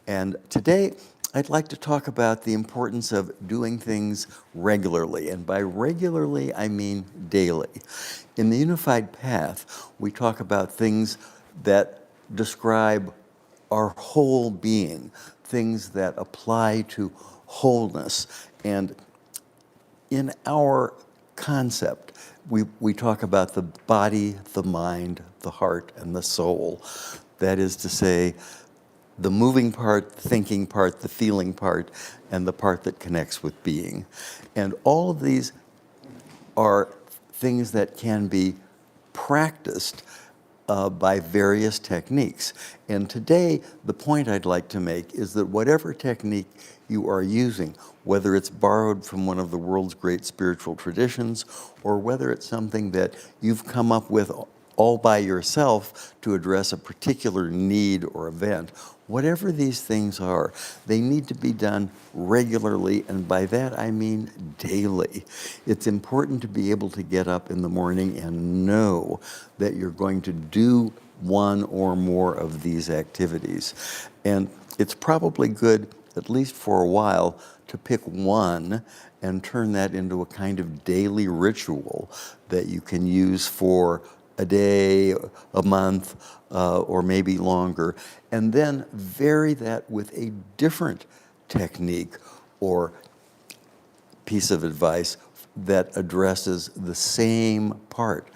And today, I'd like to talk about the importance of doing things regularly. And by regularly, I mean daily. In the Unified Path, we talk about things that describe our whole being, things that apply to wholeness. And in our concept, we talk about the body, the mind, the heart, and the soul. That is to say, the moving part, the thinking part, the feeling part, and the part that connects with being. And all of these are things that can be practiced by various techniques. And today, the point I'd like to make is that whatever technique you are using, whether it's borrowed from one of the world's great spiritual traditions, or whether it's something that you've come up with all by yourself to address a particular need or event, whatever these things are, they need to be done regularly, and by that I mean daily. It's important to be able to get up in the morning and know that you're going to do one or more of these activities. And it's probably good, at least for a while, to pick one and turn that into a kind of daily ritual that you can use for a day, a month, or maybe longer, and then vary that with a different technique or piece of advice that addresses the same part,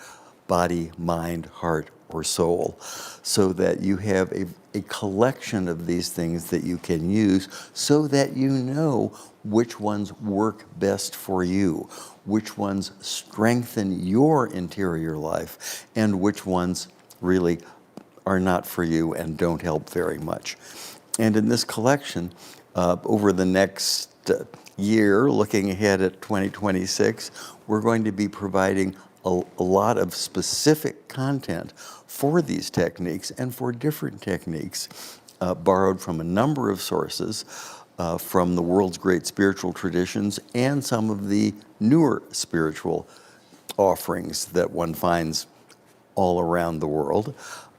body, mind, heart, or soul, so that you have a collection of these things that you can use so that you know which ones work best for you, which ones strengthen your interior life, and which ones really are not for you and don't help very much. And in this collection, over the next year, looking ahead at 2026, we're going to be providing a lot of specific content for these techniques and for different techniques borrowed from a number of sources, from the world's great spiritual traditions and some of the newer spiritual offerings that one finds all around the world.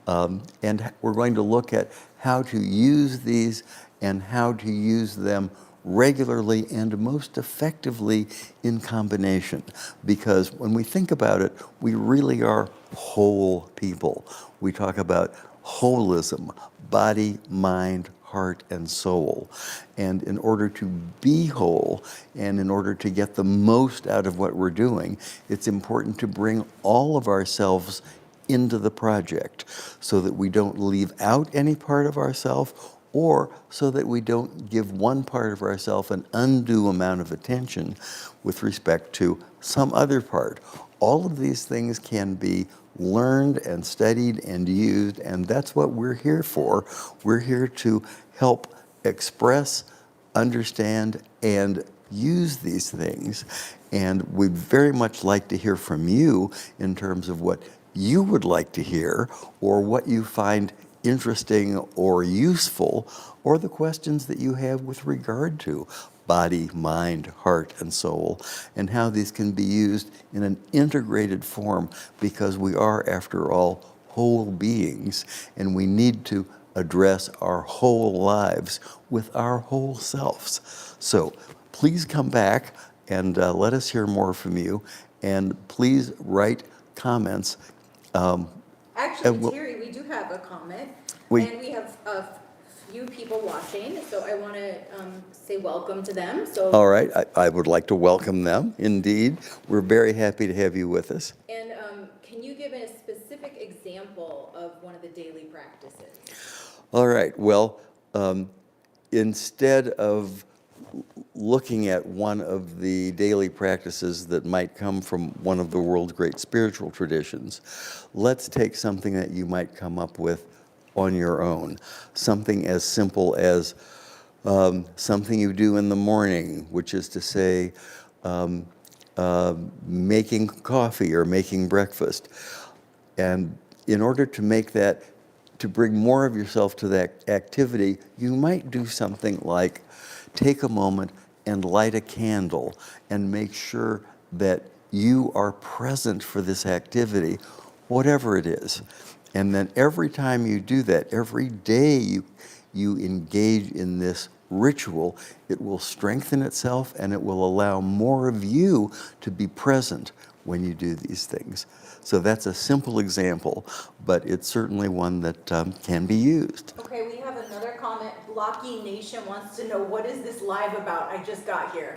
And we're going to look at how to use these and how to use them regularly and most effectively in combination. Because when we think about it, we really are whole people. We talk about holism, body, mind, heart, and soul. And in order to be whole and in order to get the most out of what we're doing, it's important to bring all of ourselves into the project so that we don't leave out any part of ourselves, or so that we don't give one part of ourselves an undue amount of attention with respect to some other part. All of these things can be learned and studied and used, and that's what we're here for. We're here to help express, understand, and use these things. And we'd very much like to hear from you in terms of what you would like to hear, or what you find interesting or useful, or the questions that you have with regard to body, mind, heart, and soul, and how these can be used in an integrated form, because we are, after all, whole beings, and we need to address our whole lives with our whole selves. So please come back and let us hear more from you, and please write comments. Actually, Terry, we do have a comment, and we have a few people watching, so I want to say welcome to them. So, all right, I would like to welcome them, indeed. We're very happy to have you with us. And can you give a specific example of one of the daily practices? All right, well, instead of looking at one of the daily practices that might come from one of the world's great spiritual traditions, let's take something that you might come up with on your own. Something as simple as something you do in the morning, which is to say, making coffee or making breakfast. And in order to make that, to bring more of yourself to that activity, you might do something like take a moment and light a candle and make sure that you are present for this activity, whatever it is. And then every time you do that, every day you engage in this ritual, it will strengthen itself and it will allow more of you to be present when you do these things. So that's a simple example, but it's certainly one that can be used. Okay, we have another comment. Blocky Nation wants to know, what is this live about? I just got here.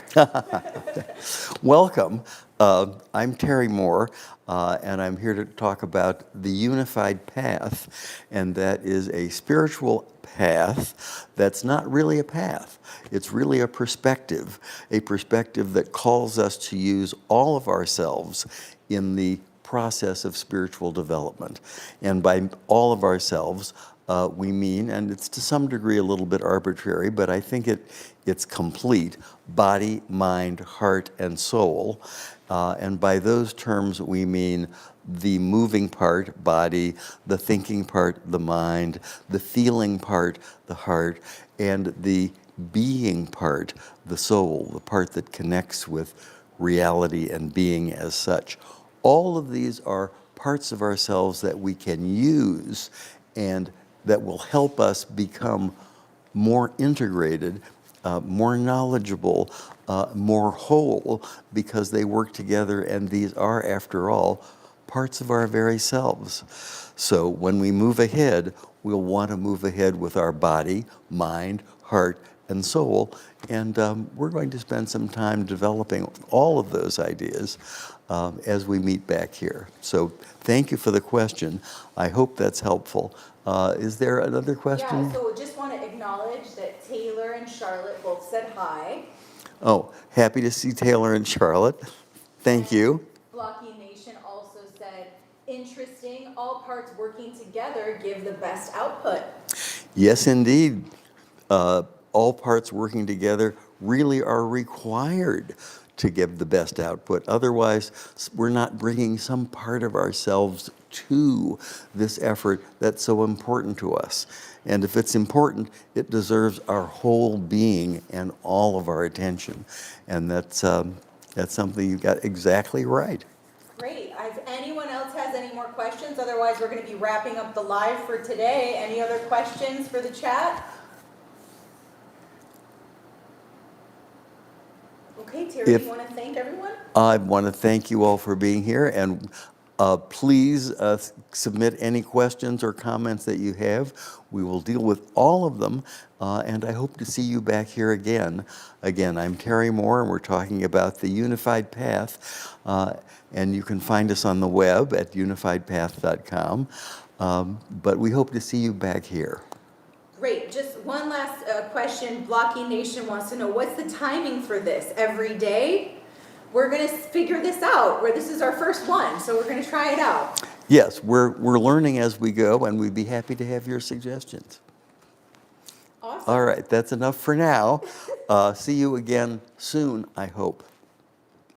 Welcome. I'm Terry Moore, and I'm here to talk about the Unified Path, and that is a spiritual path that's not really a path. It's really a perspective that calls us to use all of ourselves in the process of spiritual development. And by all of ourselves, we mean, and it's to some degree a little bit arbitrary, but I think it's complete, body, mind, heart, and soul. And by those terms, we mean the moving part, body, the thinking part, the mind, the feeling part, the heart, and the being part, the soul, the part that connects with reality and being as such. All of these are parts of ourselves that we can use and that will help us become more integrated, more knowledgeable, more whole, because they work together, and these are, after all, parts of our very selves. So when we move ahead, we'll want to move ahead with our body, mind, heart, and soul, and we're going to spend some time developing all of those ideas as we meet back here. So thank you for the question. I hope that's helpful. Is there another question? Yeah, so just want to acknowledge that Taylor and Charlotte both said hi. Oh, happy to see Taylor and Charlotte. Thank you. Blocky Nation also said, interesting, all parts working together give the best output. Yes, indeed. All parts working together really are required to give the best output. Otherwise, we're not bringing some part of ourselves to this effort that's so important to us. And if it's important, it deserves our whole being and all of our attention. And that's something you got exactly right. Great. If anyone else has any more questions, otherwise we're going to be wrapping up the live for today. Any other questions for the chat? Okay, Terry, you want to thank everyone? I want to thank you all for being here, and please submit any questions or comments that you have. We will deal with all of them, and I hope to see you back here again. Again, I'm Terry Moore, and we're talking about the Unified Path, and you can find us on the web at unifiedpath.com, but we hope to see you back here. Great. Just one last question. Blocky Nation wants to know, what's the timing for this? Every day? We're going to figure this out. This is our first one, so we're going to try it out. Yes, we're learning as we go, and we'd be happy to have your suggestions. Awesome. All right, that's enough for now. See you again soon, I hope.